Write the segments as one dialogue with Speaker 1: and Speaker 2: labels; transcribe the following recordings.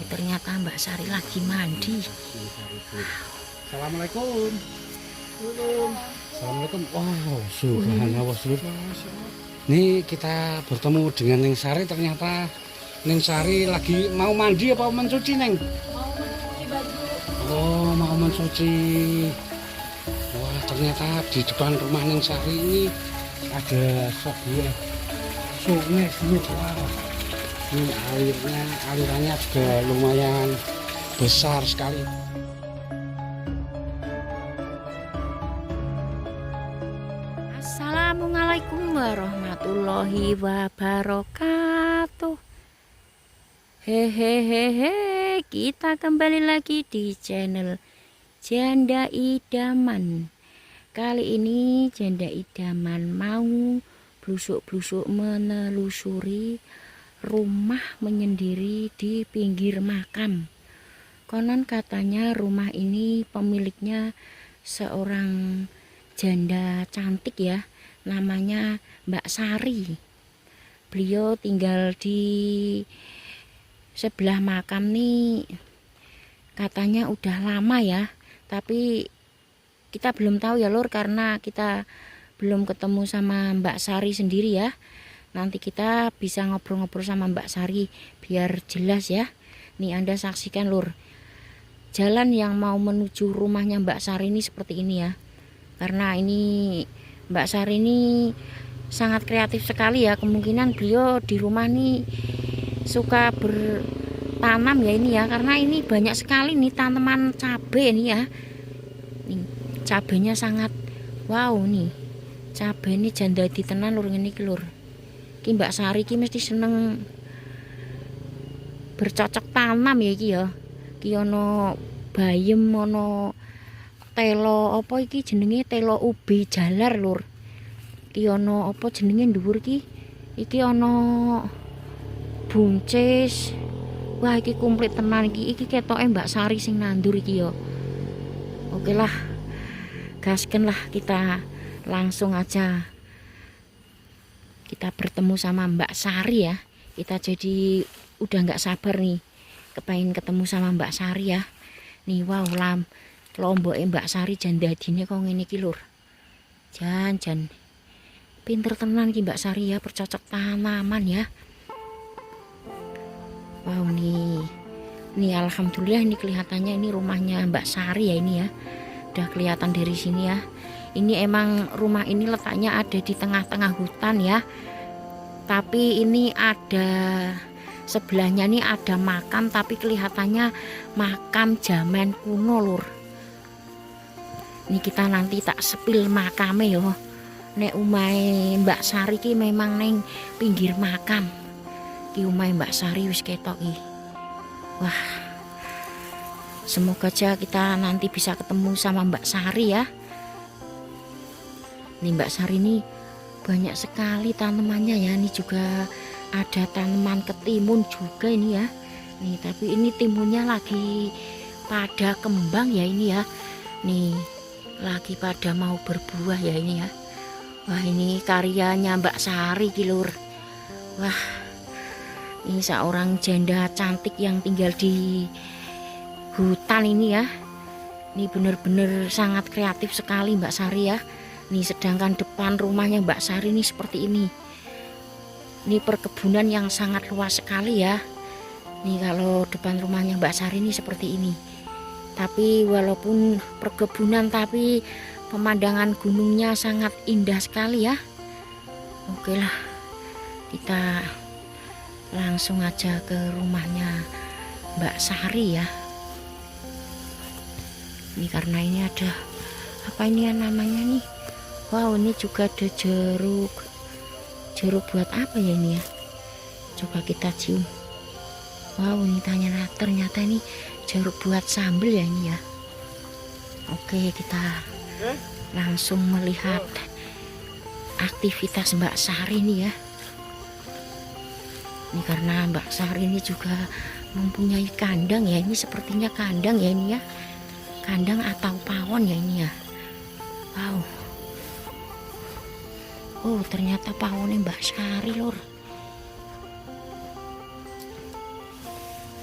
Speaker 1: ternyata Mbak Sari lagi mandi.
Speaker 2: Assalamualaikum. Assalamualaikum. Wow, subhanallah. Nih kita bertemu dengan Neng Sari, ternyata Neng Sari lagi mau mandi apa mencuci, Neng?
Speaker 1: Mau mencuci baju.
Speaker 2: Oh, mau mencuci. Wah, ternyata di depan rumah Neng Sari ini ada sebuah sungai. Wah, ini alirannya juga lumayan besar sekali.
Speaker 1: Assalamualaikum warahmatullahi wabarakatuh. Hehehehe, kita kembali lagi di channel Janda Idaman. Kali ini Janda Idaman mau blusuk-blusuk menelusuri rumah menyendiri di pinggir makam. Konon katanya rumah ini pemiliknya seorang janda cantik ya, namanya Mbak Sari. Beliau tinggal di sebelah makam nih, katanya udah lama ya, tapi kita belum tahu ya lur, karena kita belum ketemu sama Mbak Sari sendiri ya. Nanti kita bisa ngobrol-ngobrol sama Mbak Sari biar jelas ya. Nih Anda saksikan lur, jalan yang mau menuju rumahnya Mbak Sari ini seperti ini ya. Karena ini Mbak Sari ini sangat kreatif sekali ya. Kemungkinan beliau di rumah nih suka bertanam ya ini ya. Karena ini banyak sekali nih tanaman cabai ini ya. Nih, cabenya sangat wow nih. Cabai ini janda ditenan lur ini lur. Ki Mbak Sari ki mesti seneng bercocok tanam ya iki ya. Ki ono bayem, ono telo apa iki jenenge, telo ubi jalar lur. Iki ono apa jenenge dhuwur iki? Iki ono buncis. Wah iki komplit tenan iki. Iki ketoke Mbak Sari sing nandur iki ya. Oke lah. Gasken lah, kita langsung aja kita bertemu sama Mbak Sari ya. Kita jadi udah nggak sabar nih kepengen ketemu sama Mbak Sari ya. Nih wow Lombok Mbak Sari janda dine kok ngene iki lur. Jan pinter tenan ki Mbak Sari ya, bercocok tanaman ya. Wow nih alhamdulillah ini kelihatannya ini rumahnya Mbak Sari ya ini ya. Udah kelihatan dari sini ya. Ini emang rumah ini letaknya ada di tengah-tengah hutan ya. Tapi ini ada sebelahnya nih ada makam, tapi kelihatannya makam zaman kuno lur. Ini kita nanti tak sepil makame yo. Nek umahe Mbak Sari ki memang neng pinggir makam. Ki umahe Mbak Sari wis ketok ki. Wah. Semoga aja kita nanti bisa ketemu sama Mbak Sari ya. Nih Mbak Sari ini banyak sekali tanamannya ya. Ini juga ada tanaman ketimun juga ini ya. Nih tapi ini timunnya lagi pada kembang ya ini ya. Nih lagi pada mau berbuah ya ini ya. Wah ini karyanya Mbak Sari kilur. Wah ini seorang janda cantik yang tinggal di hutan ini ya. Ini bener-bener sangat kreatif sekali Mbak Sari ya. Nih sedangkan depan rumahnya Mbak Sari ini seperti ini. Ini perkebunan yang sangat luas sekali ya. Nih kalau depan rumahnya Mbak Sari ini seperti ini. Tapi walaupun perkebunan tapi pemandangan gunungnya sangat indah sekali ya. Oke lah, kita langsung aja ke rumahnya Mbak Sari ya. Ini karena ini ada apa ini ya namanya nih. Wow ini juga ada jeruk buat apa ya ini ya. Coba kita cium. Wow ini ternyata ini jeruk buat sambal ya ini ya. Oke kita langsung melihat aktivitas Mbak Sari ini ya. Ini karena Mbak Sari ini juga mempunyai kandang ya. Ini sepertinya kandang ya ini ya. Kandang atau pawon ya ini ya. Wow. Oh ternyata pawonnya Mbak Sari lur.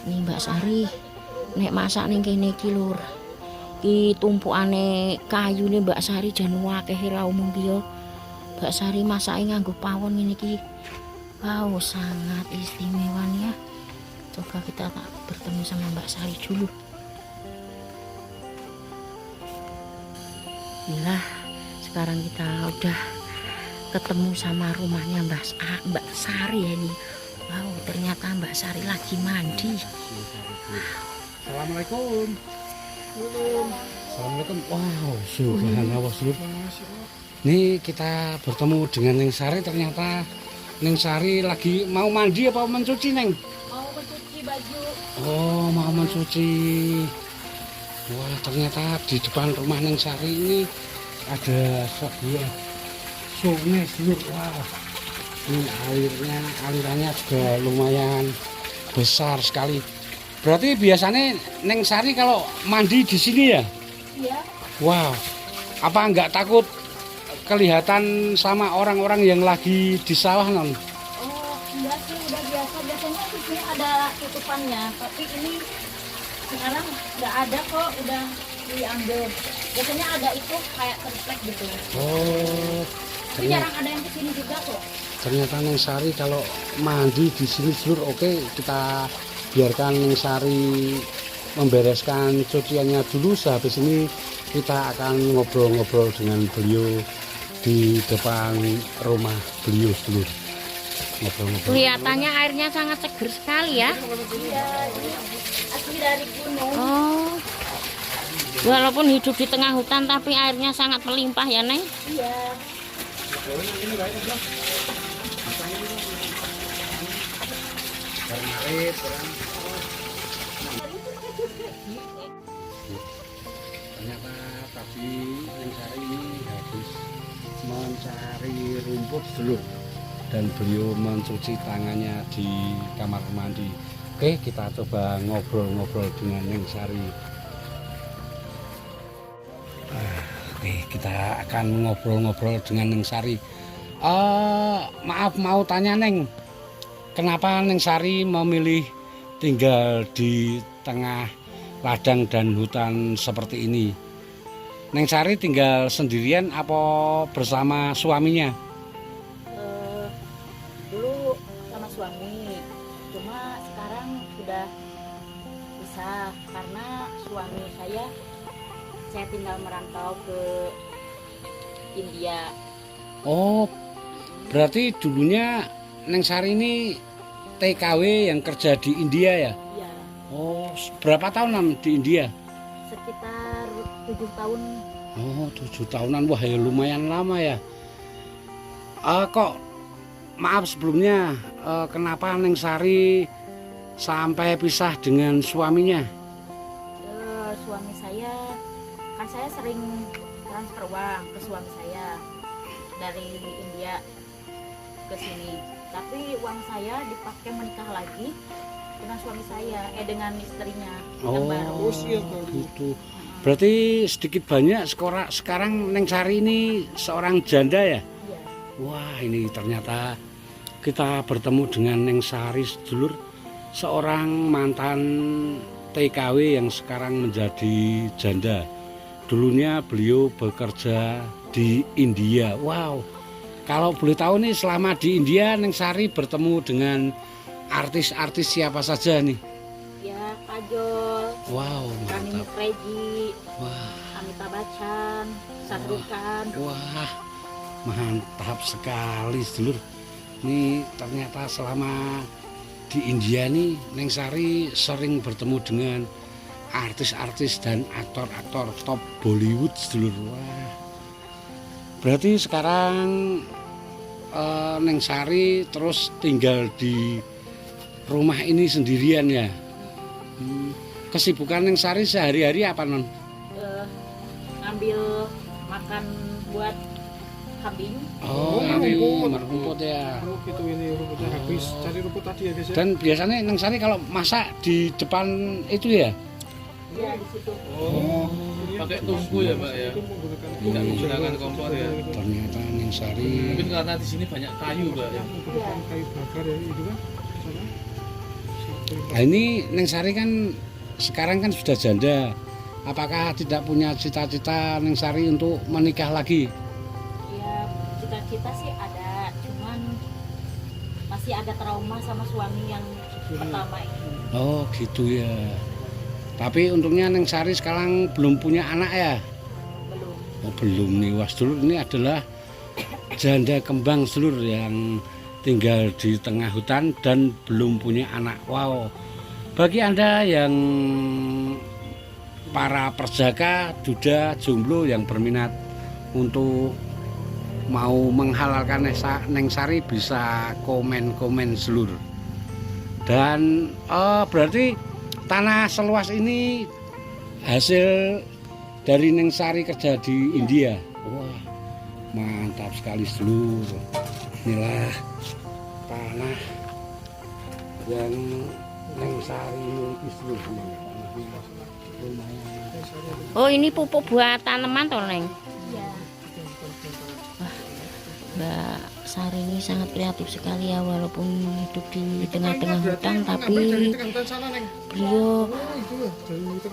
Speaker 1: Nih Mbak Sari, nek masak ning kene iki lur. Iki tumpukane kayu nih Mbak Sari jan akeh ra umum ki yo. Mbak Sari masake nganggo pawon ngene iki. Wow, sangat istimewa nih ya. Coba kita bertemu sama Mbak Sari dulu. Inilah, sekarang kita udah ketemu sama rumahnya Mbak Sari ya nih. Wow, ternyata Mbak Sari lagi mandi.
Speaker 2: Assalamualaikum. Assalamualaikum. Wow, subhanallah seluruh. Nih kita bertemu dengan Neng Sari, ternyata Neng Sari lagi mau mandi apa mencuci Neng?
Speaker 1: Mau mencuci baju.
Speaker 2: Oh, mau mencuci. Wah, ternyata di depan rumah Neng Sari ini ada sebuah sungai seluruh. Wah, ini alirannya juga lumayan besar sekali. Berarti biasanya Neng Sari kalau mandi di sini ya?
Speaker 1: Iya.
Speaker 2: Wow, apa enggak takut kelihatan sama orang-orang yang lagi di sawah non?
Speaker 1: Oh, iya sih udah biasa. Biasanya di sini ada tutupannya, tapi ini sekarang nggak ada kok, udah diambil. Biasanya ada itu kayak triplek gitu.
Speaker 2: Oh,
Speaker 1: Tapi jarang ada yang kesini juga kok.
Speaker 2: ternyata Neng Sari kalau mandi di sini seluruh. Oke, kita biarkan Neng Sari membereskan cuciannya dulu. Sehabis ini kita akan ngobrol-ngobrol dengan beliau di depan rumah beliau seluruh. Ngobrol-ngobrol.
Speaker 1: Kelihatannya airnya sangat seger sekali ya.
Speaker 3: Iya, ini asli dari gunung.
Speaker 1: Oh, walaupun hidup di tengah hutan tapi airnya sangat melimpah ya Neng.
Speaker 3: Iya.
Speaker 2: Ternyata tadi Neng Sari ini habis mencari rumput dulu dan beliau mencuci tangannya di kamar mandi. Oke, kita coba ngobrol-ngobrol dengan Neng Sari. Oke, kita akan ngobrol-ngobrol dengan Neng Sari. Maaf, mau tanya Neng, kenapa Neng Sari memilih tinggal di tengah ladang dan hutan seperti ini? Neng Sari tinggal sendirian apa bersama suaminya?
Speaker 3: Dulu sama suami, cuma sekarang sudah pisah karena suami saya tinggal merantau ke India.
Speaker 2: Oh, berarti dulunya Neng Sari ini TKW yang kerja di India ya?
Speaker 3: Ya,
Speaker 2: Oh, berapa tahun Nam di India?
Speaker 3: sekitar 7 tahun.
Speaker 2: Oh, 7 tahunan. Wah, ya lumayan lama ya. Kok maaf sebelumnya, kenapa Neng Sari sampai pisah dengan suaminya?
Speaker 3: Suami saya, kan saya sering transfer uang ke suami saya dari India ke sini. Tapi uang saya dipakai menikah lagi dengan suami saya, dengan istrinya yang baru.
Speaker 2: Gitu. Berarti sedikit banyak sekarang Neng Sari ini seorang janda ya?
Speaker 3: Iya.
Speaker 2: Wah, ini ternyata kita bertemu dengan Neng Sari sedulur, seorang mantan TKW yang sekarang menjadi janda. Dulunya beliau bekerja di India. Wow, kalau boleh tahu nih, selama di India Neng Sari bertemu dengan artis-artis siapa saja nih?
Speaker 3: Ya, Kajol,
Speaker 2: Wow,
Speaker 3: Rani
Speaker 2: mantap.
Speaker 3: Mukredi,
Speaker 2: Wah,
Speaker 3: Amitabh Bachchan, Shahrukh Khan.
Speaker 2: wah, mantap sekali sedulur. Ini ternyata selama di India nih Neng Sari sering bertemu dengan artis-artis dan aktor-aktor top Bollywood sedulur. Wah, berarti sekarang Neng Sari terus tinggal di rumah ini sendirian ya? Kesibukan Neng Sari sehari-hari apa non?
Speaker 3: Ngambil makan buat kambing.
Speaker 2: Oh, ngambil rumput ya.
Speaker 4: Gitu ini rumputnya habis, cari rumput tadi ya guys ya.
Speaker 2: Dan biasanya Neng Sari kalau masak di depan itu ya?
Speaker 3: Ya, di situ.
Speaker 4: Oh,
Speaker 5: pakai tungku ya Mbak ya, tidak menggunakan kompor ya.
Speaker 2: Ternyata Neng Sari.
Speaker 5: Mungkin karena di sini banyak kayu Mbak ya.
Speaker 4: menggunakan kayu bakar ya itu kan. Sana.
Speaker 2: Nah ini Neng Sari kan sekarang kan sudah janda. Apakah tidak punya cita-cita Neng Sari untuk menikah lagi?
Speaker 3: Ya cita-cita sih ada, cuman masih ada trauma sama suami yang pertama ini.
Speaker 2: Oh gitu ya. Tapi untungnya Neng Sari sekarang belum punya anak ya?
Speaker 3: Belum.
Speaker 2: Oh belum nih. Wah sedulur, ini adalah janda kembang sedulur yang tinggal di tengah hutan dan belum punya anak. Wow. Bagi Anda yang para perjaka, duda, jomblo yang berminat untuk mau menghalalkan Neng Sari bisa komen-komen seluruh. Dan berarti tanah seluas ini hasil dari Neng Sari kerja di India. Wah, mantap sekali seluruh. Inilah tanah yang Neng Sari miliki seluruh.
Speaker 1: Oh ini pupuk buat tanaman toh Neng?
Speaker 3: Iya.
Speaker 1: Mbak Sari ini sangat kreatif sekali ya, walaupun hidup di tengah-tengah hutan tapi beliau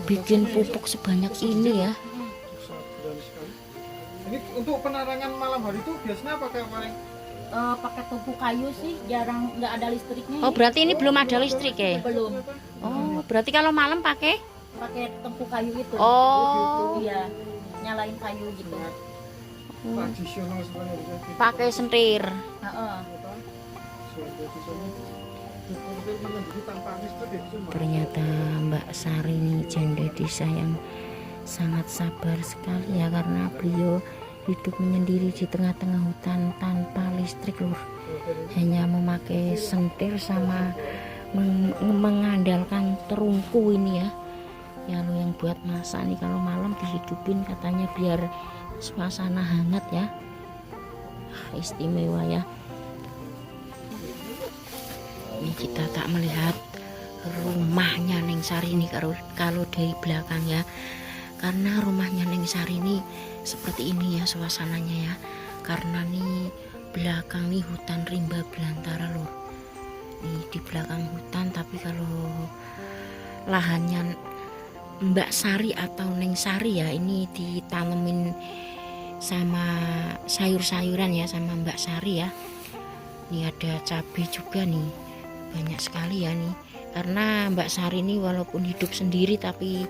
Speaker 1: bikin pupuk sebanyak ini ya.
Speaker 4: Ini untuk penerangan malam hari itu biasanya pakai paling
Speaker 3: Pakai tungku kayu sih, jarang nggak ada listriknya.
Speaker 1: Oh berarti ini belum ada listrik ya?
Speaker 3: Belum.
Speaker 1: Oh berarti kalau malam pakai?
Speaker 3: Pakai tungku kayu itu.
Speaker 1: Oh
Speaker 3: Iya, nyalain kayu gitu.
Speaker 4: tradisional sebenarnya.
Speaker 1: pakai sentir.
Speaker 3: Heeh.
Speaker 4: Tanpa listrik ya cuma.
Speaker 1: Ternyata Mbak Sari ini janda desa yang sangat sabar sekali ya, karena beliau hidup menyendiri di tengah-tengah hutan tanpa listrik lur. Hanya memakai sentir sama mengandalkan terungku ini ya. Ya lo yang buat masak nih kalau malam dihidupin katanya biar suasana hangat ya. Istimewa ya. Ini kita tak melihat rumahnya Neng Sari ini kalau dari belakang ya, karena rumahnya Neng Sari ini seperti ini ya suasananya ya, karena nih belakang nih hutan rimba belantara loh. Nih di belakang hutan, tapi kalau lahannya Mbak Sari atau Neng Sari ya ini ditanemin sama sayur-sayuran ya sama Mbak Sari ya. Ini ada cabai juga nih, banyak sekali ya nih, karena Mbak Sari ini walaupun hidup sendiri tapi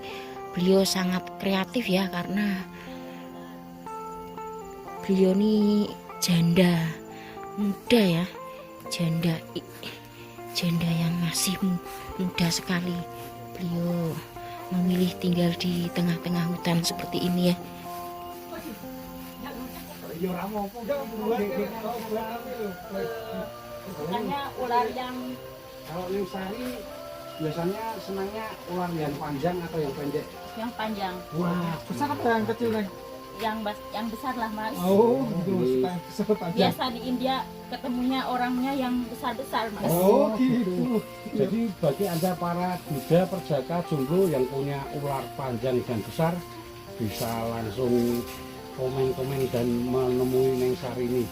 Speaker 1: beliau sangat kreatif ya, karena beliau ini janda muda ya, janda yang masih muda sekali. Beliau memilih tinggal di tengah-tengah hutan seperti ini ya.
Speaker 3: Makanya ular yang
Speaker 2: Kalau Neng Sari biasanya senangnya ular yang panjang atau yang pendek?
Speaker 3: panjang,
Speaker 2: Wah,
Speaker 4: Besar apa yang kecil Neng?
Speaker 3: yang besar lah Mas.
Speaker 4: Oh, gitu maksudnya besar panjang.
Speaker 3: Biasa di India ketemunya orangnya yang besar-besar Mas.
Speaker 4: Oh, gitu.
Speaker 2: Jadi bagi Anda para duda perjaka jomblo yang punya ular panjang dan besar, bisa langsung komen-komen dan menemui Neng Sari ini.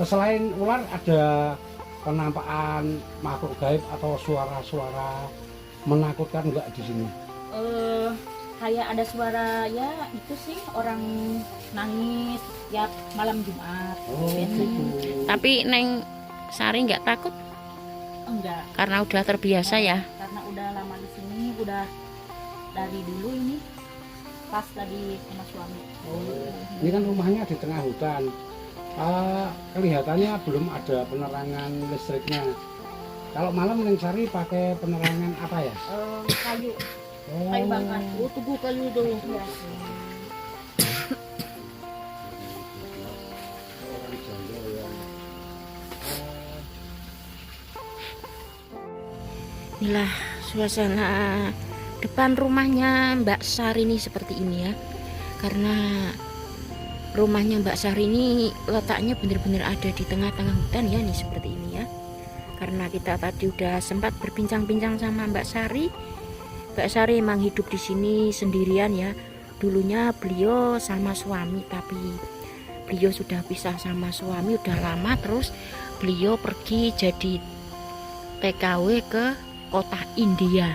Speaker 2: Selain ular ada penampakan makhluk gaib atau suara-suara menakutkan enggak di sini?
Speaker 3: Kayak ada suara ya itu sih orang nangis ya malam Jumat.
Speaker 2: Oh,
Speaker 3: Biasanya.
Speaker 2: gitu.
Speaker 1: Tapi Neng Sari nggak takut
Speaker 3: Enggak,
Speaker 1: karena udah terbiasa ya.
Speaker 3: karena udah lama di sini, udah dari dulu ini pas tadi sama suami.
Speaker 2: Ini kan rumahnya di tengah hutan. Kelihatannya belum ada penerangan listriknya. Kalau malam Neng Sari pakai penerangan apa ya?
Speaker 3: Kayu
Speaker 2: Oh,
Speaker 3: bakar. Oh, tugu kayu dulu ya.
Speaker 1: Inilah suasana depan rumahnya Mbak Sari ini seperti ini ya, karena rumahnya Mbak Sari ini letaknya benar-benar ada di tengah-tengah hutan ya, nih seperti ini ya. Karena kita tadi udah sempat berbincang-bincang sama Mbak Sari. Mbak Sari emang hidup di sini sendirian ya. Dulunya beliau sama suami, tapi beliau sudah pisah sama suami udah lama, terus beliau pergi jadi TKW ke kota India.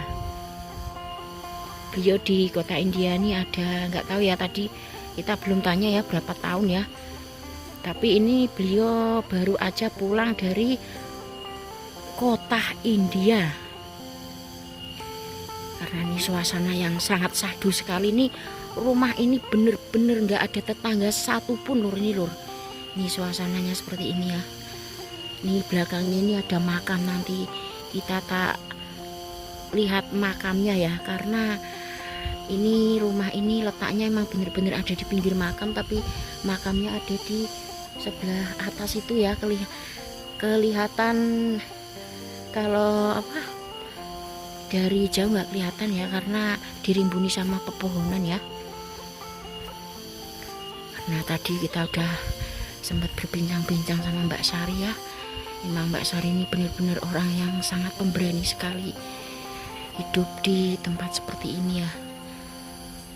Speaker 1: Beliau di kota India ini ada, nggak tahu ya, tadi kita belum tanya ya berapa tahun ya. Tapi ini beliau baru aja pulang dari kota India. Karena ini suasana yang sangat syahdu sekali nih. Rumah ini bener-bener nggak ada tetangga satupun lur, ini lur. Ini suasananya seperti ini ya. Ini belakangnya ini ada makam, nanti kita tak lihat makamnya ya, karena ini rumah ini letaknya emang bener-bener ada di pinggir makam, tapi makamnya ada di sebelah atas itu ya. Kelihatan kalau apa dari jauh nggak kelihatan ya, karena dirimbuni sama pepohonan ya. Karena tadi kita udah sempat berbincang-bincang sama Mbak Sari ya. Memang Mbak Sari ini benar-benar orang yang sangat pemberani sekali hidup di tempat seperti ini ya.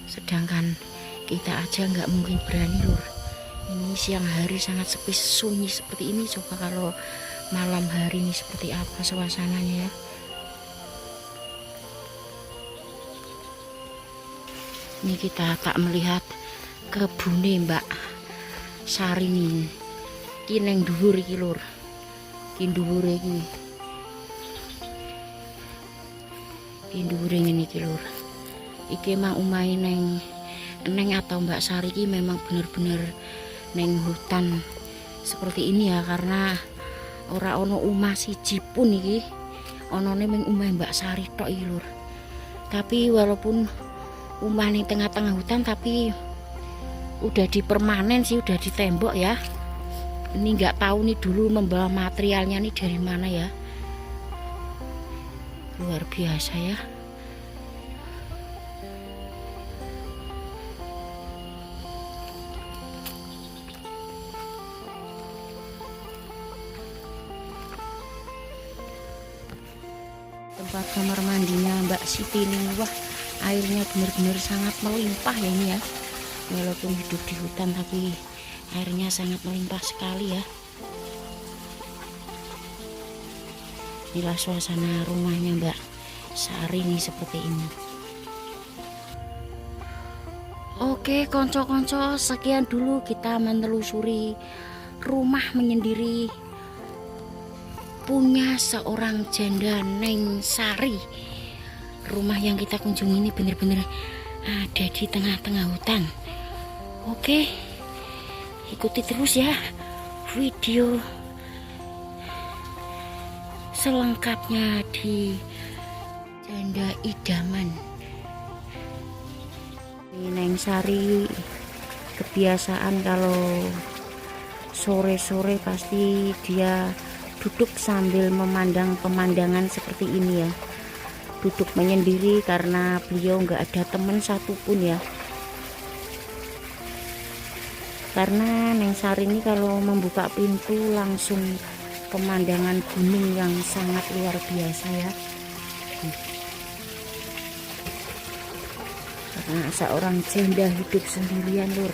Speaker 1: Sedangkan kita aja nggak mungkin berani lur. Ini siang hari sangat sepi sunyi seperti ini. Coba kalau malam hari ini seperti apa suasananya ya. Ini kita tak melihat kebune Mbak Sari ini. Ki neng dhuwur iki lur. Ki dhuwure iki. Ki dhuwure ngene iki lur. Iki emang omahe neng atau Mbak Sari iki memang bener-bener neng hutan seperti ini ya, karena ora ono omah siji pun iki. Onone mung omahe Mbak Sari tok iki lur. Tapi walaupun omah ning tengah-tengah hutan, tapi udah dipermanen sih, udah ditembok ya. Ini nggak tahu nih dulu membawa materialnya nih dari mana ya. Luar biasa ya. Tempat kamar mandinya Mbak Siti ini, wah airnya benar-benar sangat melimpah ya ini ya. Walaupun hidup di hutan tapi airnya sangat melimpah sekali ya. Inilah suasana rumahnya Mbak Sari nih seperti ini. Oke konco-konco, sekian dulu kita menelusuri rumah menyendiri punya seorang janda Neng Sari. Rumah yang kita kunjungi ini benar-benar ada di tengah-tengah hutan. Oke, ikuti terus ya video selengkapnya di Janda Idaman. Ini Neng Sari kebiasaan kalau sore-sore pasti dia duduk sambil memandang pemandangan seperti ini ya. Duduk menyendiri karena beliau nggak ada teman satupun ya. Karena Neng Sari ini kalau membuka pintu langsung pemandangan gunung yang sangat luar biasa ya. Karena seorang janda hidup sendirian lur.